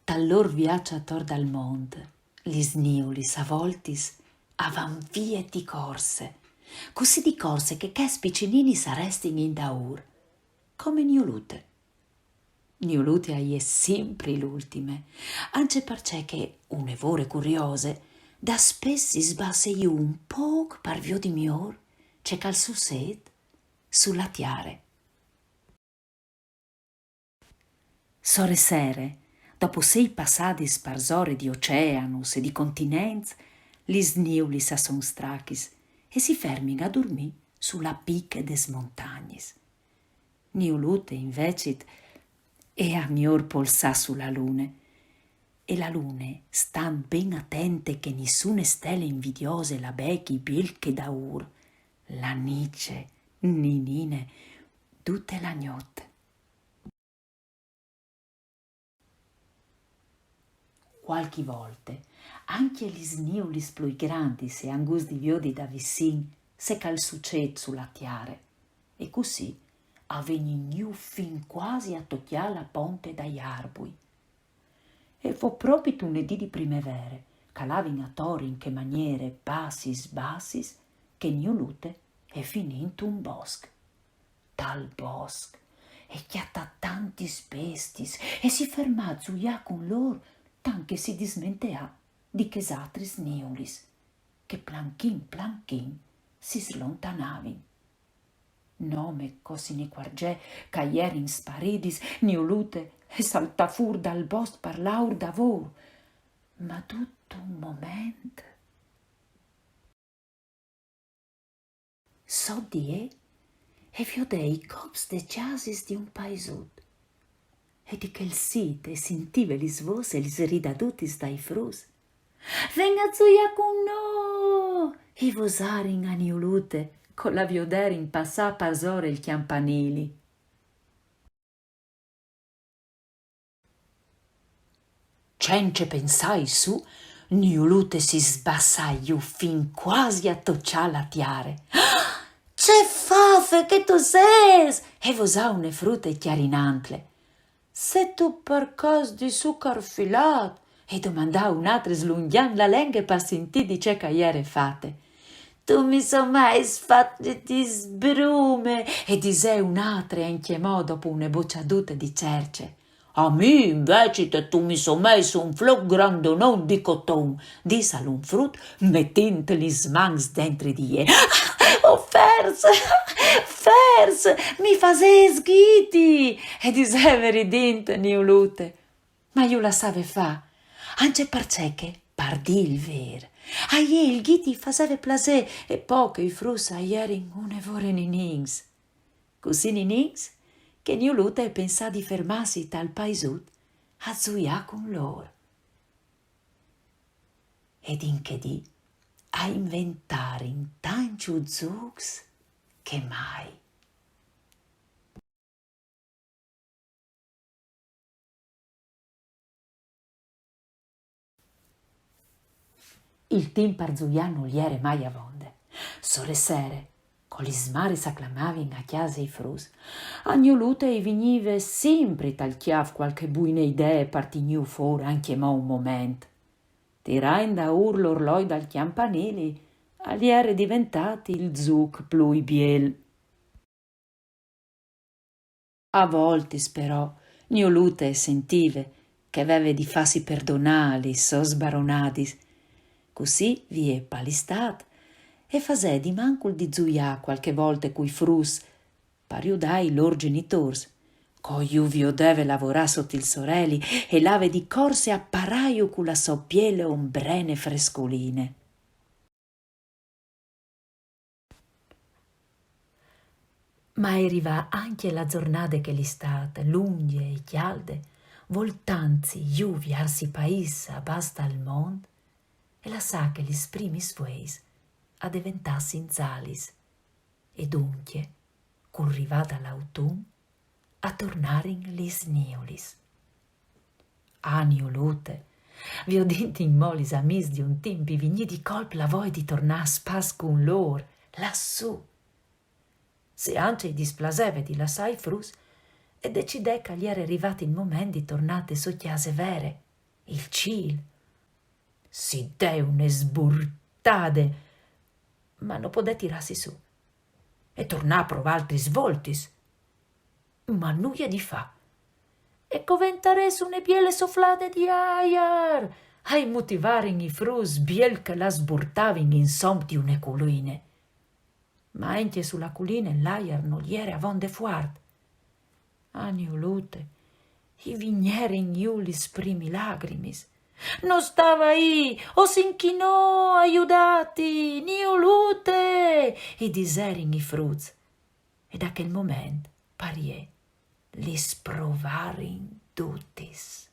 Tallor viaggiator dal mond, lis niulis a voltis avan vie di corse, così di corse che spiccinini s'arrestin in daur, come Niulute. Niulute è sempre l'ultime, anche perché che, un'evore curiose, da spessi sbasse io un poc parvio di mior, c'è cal su sed, sulla tiare. Sore sere, dopo 6 passati sparsore di oceanus e di continents, lis niulis a son strachis e si fermin a dormì sulla picche des montagnis. Niulute invecit e a mior polsà sulla lune, e la lune stan ben attente che nissune stelle invidiose la becchi bilche daur, la nice, ninine, tutte la notte. Qualche volte anche gli sniulis più grandi se angus di viodi da vicin se cal succed sulla tiare, e così avveniu fin quasi a tocchiare la ponte dagli arbui. E fu proprio lunedì di primavera, calavin a tori in che maniere bassis, che Niulute è finito un bosco. Tal bosco, e chiatta tanti spestis, e si fermà a zuià con loro, tanche si dismentea di che satris niulis, che planchin si slontanavin. Nome così ne quargè che ieri in sparidis Niulute e salta fur dal bosco per l'aur d'avor, ma tutto un momento so die e viodei i cops de chasis di un paesut, e di quel sit e sentive lis vos e lis ridadutis dai frus. Venga zuia con no! E vosarin a Niulute, con la vioderin passà pasore il chiampanili. Cence pensai su, Niulute si sbassaiu fin quasi a toccià la tiare. C'è fafe che tu ses! E vosà une frutte chiarinantle. Se tu per cos di succar filat, e domandà un'altra slunghian la lengua per sentì di c'è che ieri fate. Tu mi so mai sfatte di sbrume, e disè un'altra in chiamò dopo une bocciadute di cerce. A me invece che tu mi so messo un floc grandonon di coton, disse un frut, mettente mans dentro di ie. Oh, fers, mi fase sghiti, e disè veridinte Niulute. Ma io la save fa, anche perché che, pardì il ver, a ie il ghiti faseve plasè, e poche i frus a ieri un'evore ninings. Così ninings, che Niulute pensò di fermarsi tal paesut a zuià con loro. Ed in che dì a inventare in tanci zugs che mai. Il team parzuiano gli era mai a vonde. Sole sere, con gli smari s'acclamavin a chiesa i frus, a Niulute e venive sempre tal chiav qualche buine idee partigniu fuori anche mo un moment. Tirain da urlo orloi dal chiampanili, agli era diventati il zuc plui biel. A volte, però, Niulute sentive che aveva di farsi perdonare so sbaronadis. Così vi è palistat e fasè di mancul di zuià qualche volta coi frus, pariudai lor genitors, coiu vio deve lavorà sotto il sorelli e lave di corse a paraio con la soppiele ombrene frescoline. Ma arriva anche la giornata che l'estate, lunghe e calde, voltanzi iu viarsi país a basta al mondo, e la sa che gli primi sueis a diventassi inzalis, e dunque, currivata l'autunno, a tornare in lis niulis. A Niulute, vi ho detto in molis amis di un tempi vigni di colp la voi di tornar a spas con lor, lassù. Se anche displaseve di lassai frus, e decidè che gli era arrivato il momento di tornare su chiase vere, Il ciel si dè une sburtade, ma non potè tirarsi su e tornà a provare altri svoltis. Ma nulla di fa. E coventare su ne biele soflate di aiar, ai motivaren i frus biel che la sburtavin in som di une culine. Ma enche sulla culine l'aiar non gli era avonde fuart. A niulute, i vigneren iu lis primi lagrimis. Non stava i, o s'inchinò, aiutati, niulute, i diserin i fruz. E da quel moment, parie, lis provarin tutis.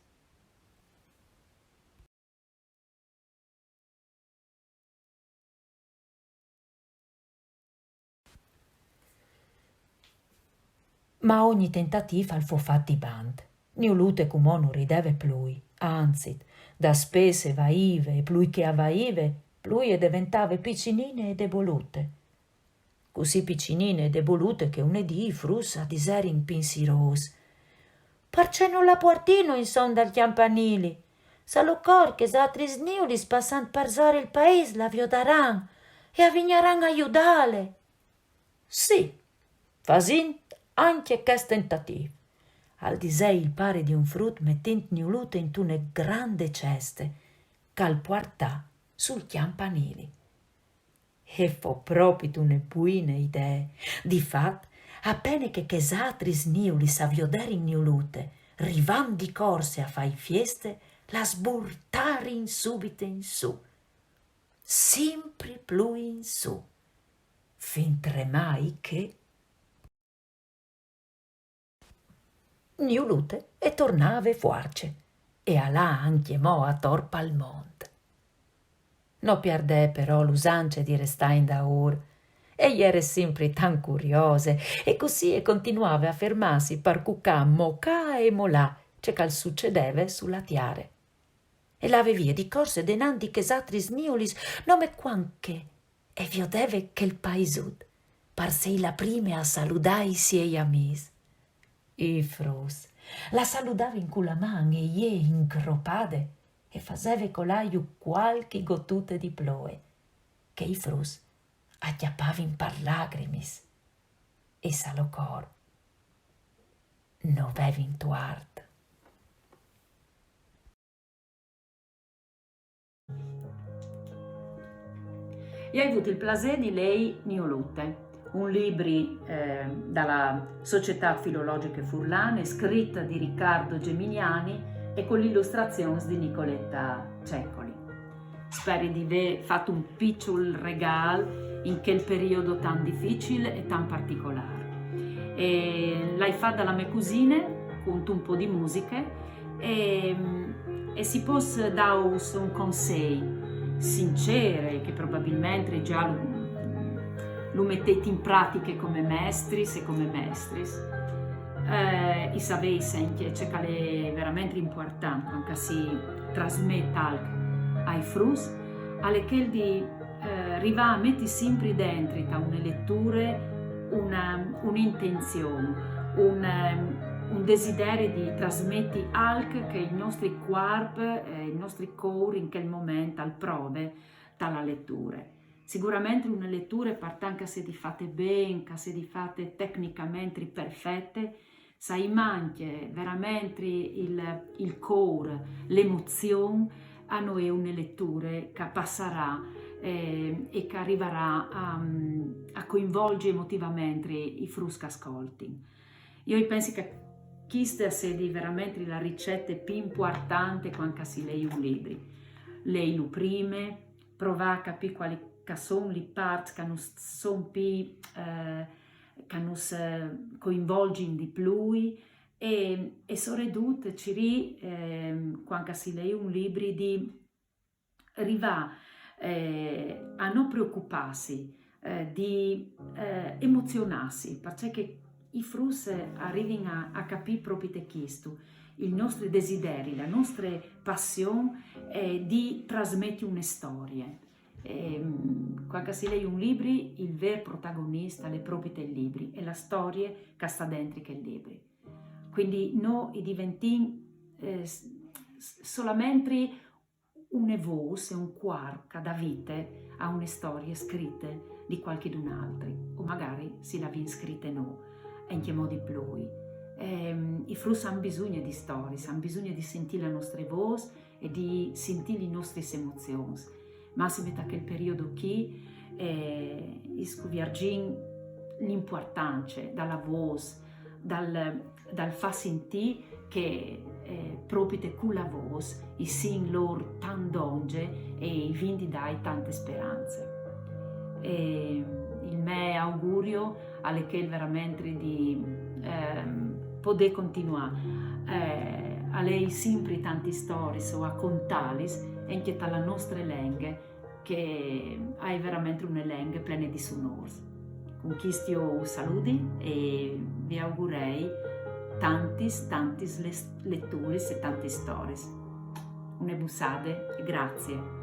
Ma ogni tentativa al fu fatti band. Niulute cumò non rideve plui, anzit, da spese vaive e plui che avaive, plui e diventave piccinine e debolute. Così piccinine e debolute che un dì frus a diserin pinsiros. Perché non la portino in son dal campanili? Sa lo cor che sa trisniulis passant per zare il paese la viodaran e avignaran aiudale. Sì, fasin anche che tentativ. Al disei il pare di un frut mettint niulute in une grande ceste, cal portà sul campanili. E fo proprio une buine idee. Difat, appena che satris niulis a vioderin niulute, rivam di corse a fai fieste, la sburtarin subito in su, sempre più in su, fin tremai che niulute e tornave fuarce, e alà anche mo a torpa al monte. No perdè però l'usance di restare in daur, e era sempre tan curiose, e così e continuava a fermarsi per cuccà mo ca e mo là, c'è cal succedeve sulla tiare. E l'avevia di corse denanti che satris niulis, nome quanche, e viodeve che il paesud, parsei la prime a saludare i siei amis. I frus la saludava in culla man e ie ingropade e faseve colaiu qualche gottute di ploe, che i frus acchiappavin par lagrimis e sa lo cor no vevin tuart. Io ho avuto il piacere di lei Niolute, un libro dalla Società Filologiche Furlane, scritta di Riccardo Geminiani e con l'illustrazione di Nicoletta Ceccoli. Spero di aver fatto un piccolo regalo in quel periodo tan difficile e tan particolare. E l'hai fatta dalla mia cugina con un po' di musiche e si può dare un consiglio sincere che probabilmente già lo mettete in pratica come mestris e come mestris. I sapete che c'è che è veramente importante anche si trasmette ai frus, alle che di arriva a mettere sempre dentro da una lettura un'intenzione, un desiderio di trasmettere anche che i nostri corpi, i nostri cuori in quel momento al prove dalla lettura. Sicuramente una lettura parte anche se di fatte bene, se di fatte tecnicamente perfette, sai manca veramente il cuore, l'emozione, a noi è una lettura che passerà e che arriverà a coinvolgere emotivamente i frus che ascolti. Io penso che questa sia veramente la ricetta più importante quando si legge un libro. Lei lo prime, prova a capire quali sono le parti che non sono più, che non coinvolgono di più e soprattutto quando si legge un libro di arrivare a non preoccuparsi, di emozionarsi, perché i frus arrivano a capire proprio questo, il nostro desiderio, la nostra passione di trasmettere una storia. Quando si legge un libro, il vero protagonista è proprio il libro, è la storia che sta dentro quel libro. Quindi noi diventiamo solamente una voce, un quark da vite a una storia scritte di qualcun altro, o magari se la viene scritta no, e in che modi plui. I frus hanno bisogno di storie, hanno bisogno di sentire la nostra voce e di sentire le nostre emozioni. Ma si mette a quel periodo qui, scoviargin l'importanza dalla voce, dal fa sentire che proprio con la voce i sin loro tan donge e i vindi dai tante speranze. Il mio augurio è che veramente di poter continuare a lei sempre tante storie o a contarli e che la nostra lingua che è veramente una lingua piena di sonori. Con questo io saluti e vi augurei tanti letture e tante storie. Una bussate e grazie.